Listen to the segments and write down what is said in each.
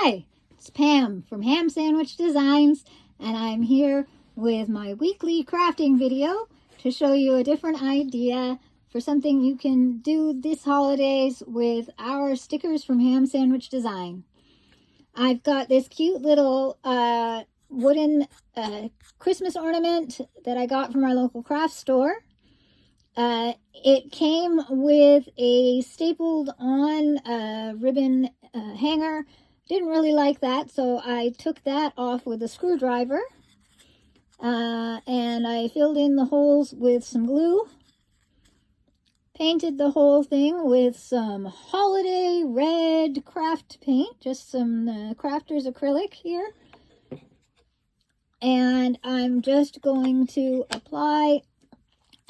Hi, it's Pam from Ham Sandwich Designs, and I'm here with my weekly crafting video to show you a different idea for something you can do this holidays with our stickers from Ham Sandwich Design. I've got this cute little wooden Christmas ornament that I got from our local craft store. It came with a stapled on ribbon hanger. Didn't really like that, so I took that off with a screwdriver, and I filled in the holes with some glue, painted the whole thing with some holiday red craft paint, just some crafters acrylic here, and I'm just going to apply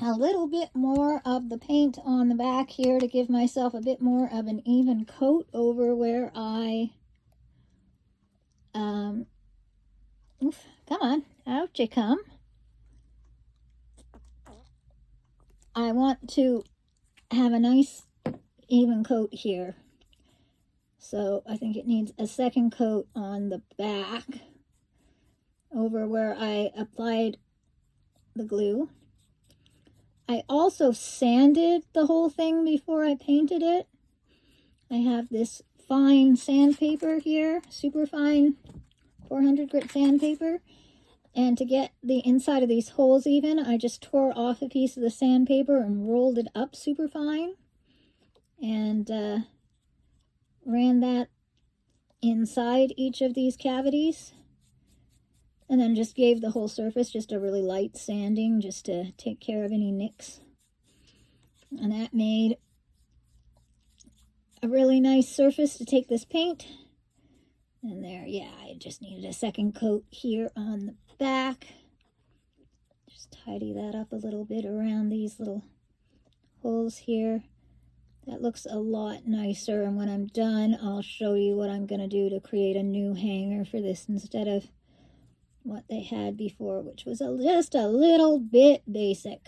a little bit more of the paint on the back here to give myself a bit more of an even coat over where I come on, out you come. I want to have a nice even coat here, so I think it needs a second coat on the back over where I applied the glue. I also sanded the whole thing before I painted it. I have this fine sandpaper here, super fine 400 grit sandpaper, and to get the inside of these holes even, I just tore off a piece of the sandpaper and rolled it up super fine, and ran that inside each of these cavities, and then just gave the whole surface just a really light sanding just to take care of any nicks. And that made a really nice surface to take this paint. And there, yeah, I just needed a second coat here on the back. Just tidy that up a little bit around these little holes here. That looks a lot nicer, and when I'm done, I'll show you what I'm going to do to create a new hanger for this instead of what they had before, which was just a little bit basic.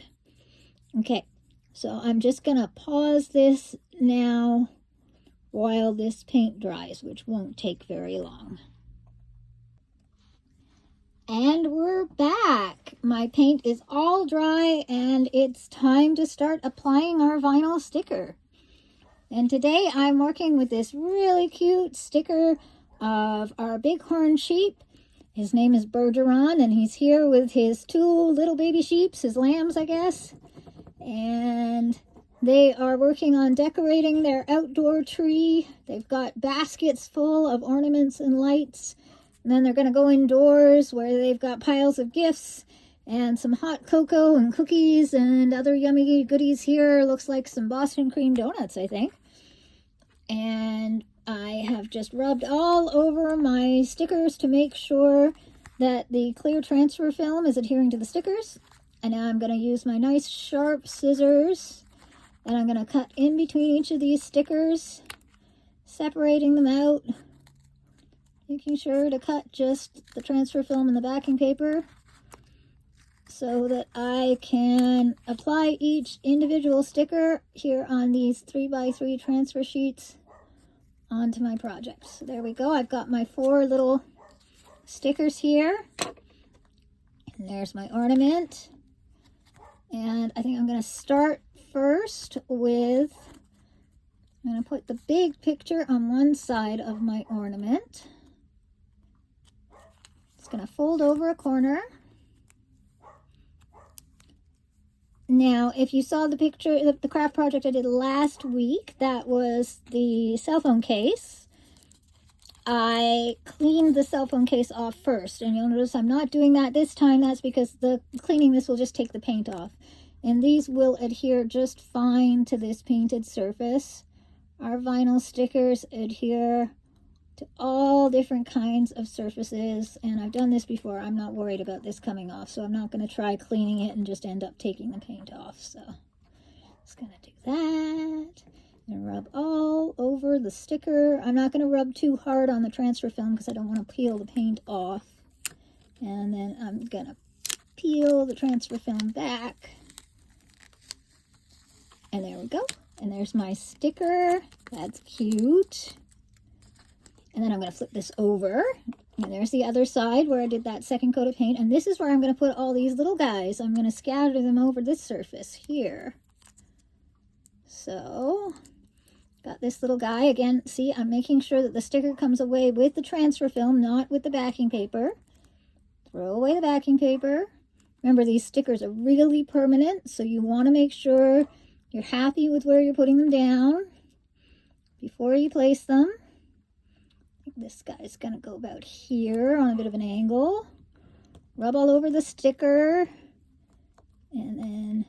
Okay, so I'm just going to pause this now while this paint dries, which won't take very long. And we're back. My paint is all dry and it's time to start applying our vinyl sticker. And today I'm working with this really cute sticker of our bighorn sheep. His name is Bergeron, and he's here with his two little baby sheeps, his lambs, I guess. And they are working on decorating their outdoor tree. They've got baskets full of ornaments and lights. And then they're going to go indoors where they've got piles of gifts and some hot cocoa and cookies and other yummy goodies here. Looks like some Boston cream donuts, I think. And I have just rubbed all over my stickers to make sure that the clear transfer film is adhering to the stickers. And now I'm going to use my nice sharp scissors, and I'm going to cut in between each of these stickers, separating them out, making sure to cut just the transfer film and the backing paper so that I can apply each individual sticker here on these 3x3 transfer sheets onto my project. So there we go. I've got my 4 little stickers here, and there's my ornament. And I think I'm going to start first with, I'm going to put the big picture on one side of my ornament. It's going to fold over a corner. Now, if you saw the picture, the craft project I did last week, that was the cell phone case. I cleaned the cell phone case off first, and you'll notice I'm not doing that this time. That's because the cleaning this will just take the paint off. And these will adhere just fine to this painted surface. Our vinyl stickers adhere to all different kinds of surfaces, and I've done this before. I'm not worried about this coming off, so I'm not going to try cleaning it and just end up taking the paint off. So just going to do that and rub all over the sticker. I'm not going to rub too hard on the transfer film because I don't want to peel the paint off. And then I'm going to peel the transfer film back. And there we go. And there's my sticker. That's cute. And then I'm going to flip this over. And there's the other side where I did that second coat of paint. And this is where I'm going to put all these little guys. I'm going to scatter them over this surface here. So, got this little guy. Again, see, I'm making sure that the sticker comes away with the transfer film, not with the backing paper. Throw away the backing paper. Remember, these stickers are really permanent, so you want to make sure you're happy with where you're putting them down before you place them. I think this guy's going to go about here on a bit of an angle. Rub all over the sticker, and then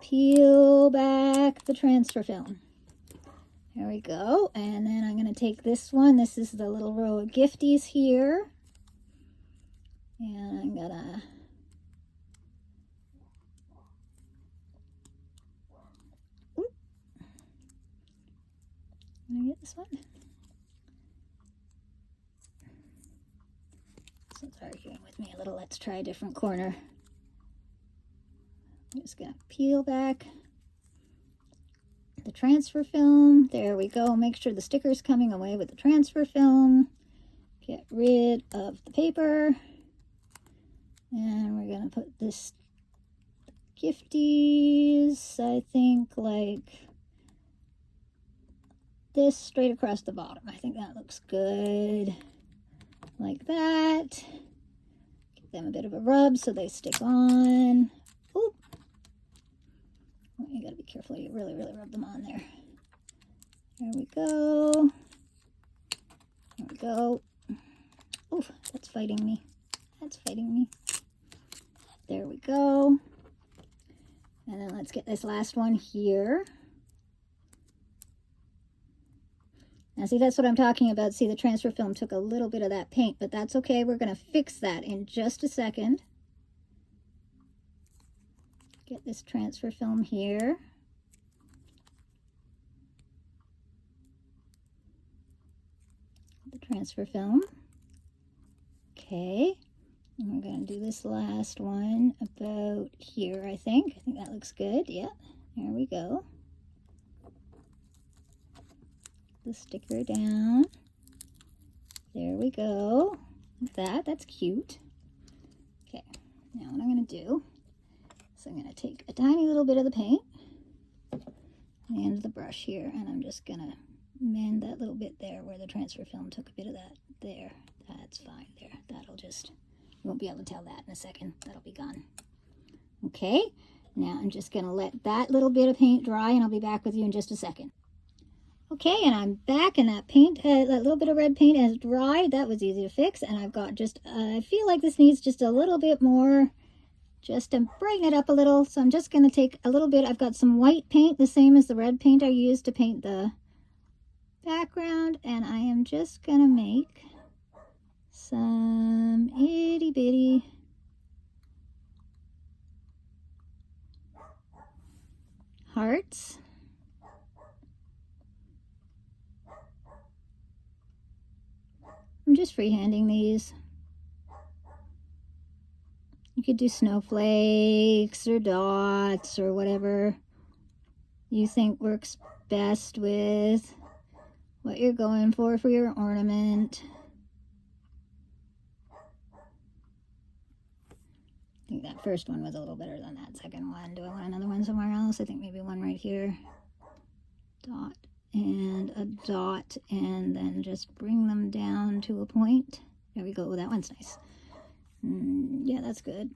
peel back the transfer film. There we go. And then I'm going to take this one. This is the little row of gifties here. And I'm going to get this one. This one's arguing with me a little. Let's try a different corner. I'm just going to peel back the transfer film. There we go. Make sure the sticker's coming away with the transfer film. Get rid of the paper. And we're going to put this gifties, I think, like this straight across the bottom. I think that looks good. Like that. Give them a bit of a rub so they stick on. Oop. You gotta be careful. You really rub them on there. There we go. There we go. Oh, that's fighting me. That's fighting me. There we go. And then let's get this last one here. Now see, that's what I'm talking about. See, the transfer film took a little bit of that paint, but that's okay. We're going to fix that in just a second. Get this transfer film here. The transfer film. Okay. And we're going to do this last one about here, I think. I think that looks good. Yeah, there we go. The sticker down. There we go. Like that. That's cute. Okay, now what I'm going to do is I'm going to take a tiny little bit of the paint and the end of the brush here, and I'm just going to mend that little bit there where the transfer film took a bit of that there. That's fine there. That'll just... You won't be able to tell that in a second. That'll be gone. Okay, now I'm just going to let that little bit of paint dry, and I'll be back with you in just a second. Okay, and I'm back, and that paint, that little bit of red paint has dried. That was easy to fix, and I've got just, I feel like this needs just a little bit more, just to brighten it up a little. So I'm just going to take a little bit. I've got some white paint, the same as the red paint I used to paint the background, and I am just going to make some itty bitty hearts. I'm just freehanding these. You could do snowflakes or dots or whatever you think works best with what you're going for your ornament. I think that first one was a little better than that second one. Do I want another one somewhere else? I think maybe one right here. Dot and a dot, and then just bring them down to a point. There we go. That one's nice. Yeah, that's good.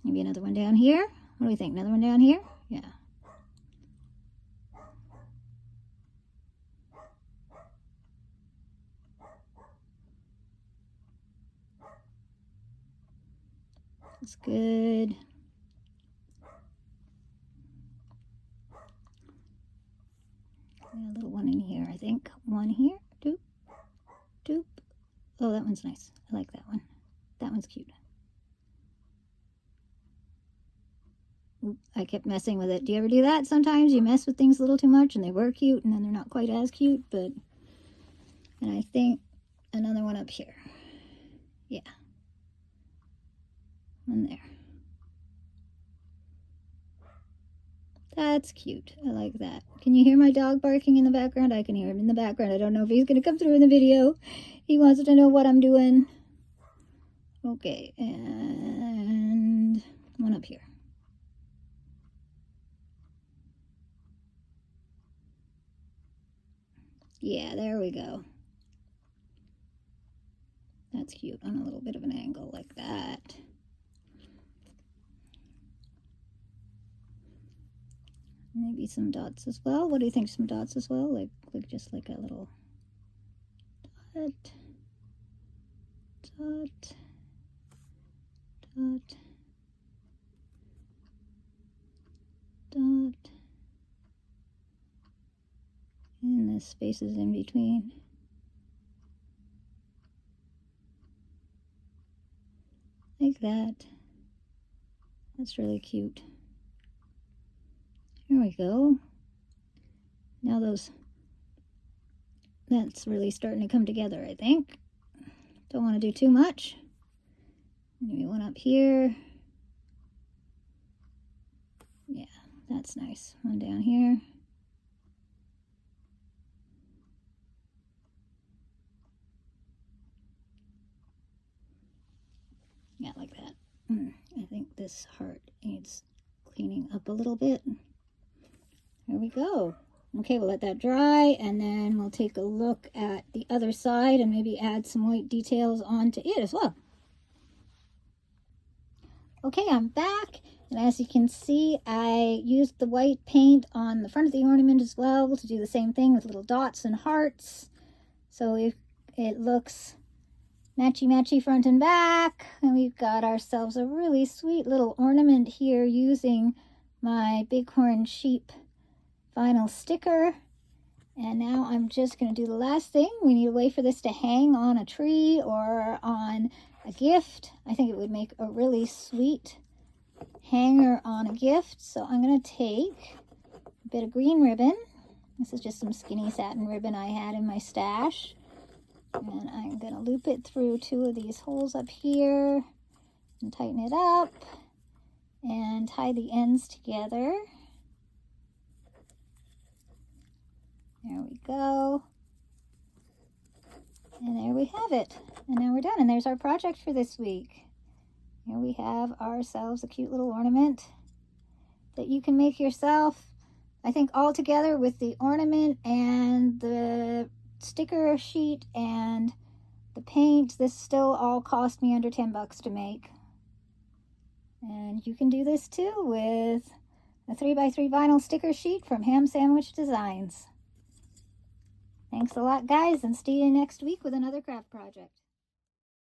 Maybe another one down here. What do we think? Another one down here? Yeah. That's good. A little one in here, I think. One here. Doop. Doop. Oh, that one's nice. I like that one. That one's cute. Oop, I kept messing with it. Do you ever do that sometimes? You mess with things a little too much and they were cute and then they're not quite as cute, but... And I think another one up here. Yeah. One there. That's cute. I like that. Can you hear my dog barking in the background? I can hear him in the background. I don't know if he's going to come through in the video. He wants to know what I'm doing. Okay, and one up here. Yeah, there we go. That's cute on a little bit of an angle like that. Maybe some dots as well. What do you think? Some dots as well? Like just like a little dot, dot, dot, dot. And the spaces in between. Like that. That's really cute. Here we go. Now that's really starting to come together, I think. Don't want to do too much. Maybe one up here. Yeah, that's nice. One down here. Yeah, like that. I think this heart needs cleaning up a little bit. There we go. Okay, we'll let that dry, and then we'll take a look at the other side and maybe add some white details onto it as well. Okay, I'm back, and as you can see, I used the white paint on the front of the ornament as well to do the same thing with little dots and hearts. So it looks matchy-matchy front and back, and we've got ourselves a really sweet little ornament here using my Bighorn Sheep vinyl sticker. And now I'm just going to do the last thing. We need a way for this to hang on a tree or on a gift. I think it would make a really sweet hanger on a gift. So I'm going to take a bit of green ribbon. This is just some skinny satin ribbon I had in my stash. And I'm going to loop it through two of these holes up here and tighten it up and tie the ends together. There we go. And there we have it. And now we're done. And there's our project for this week. Here we have ourselves a cute little ornament that you can make yourself. I think all together with the ornament and the sticker sheet and the paint, this still all cost me under 10 bucks to make. And you can do this too with a 3x3 vinyl sticker sheet from Ham Sandwich Designs. Thanks a lot, guys, and see you next week with another craft project.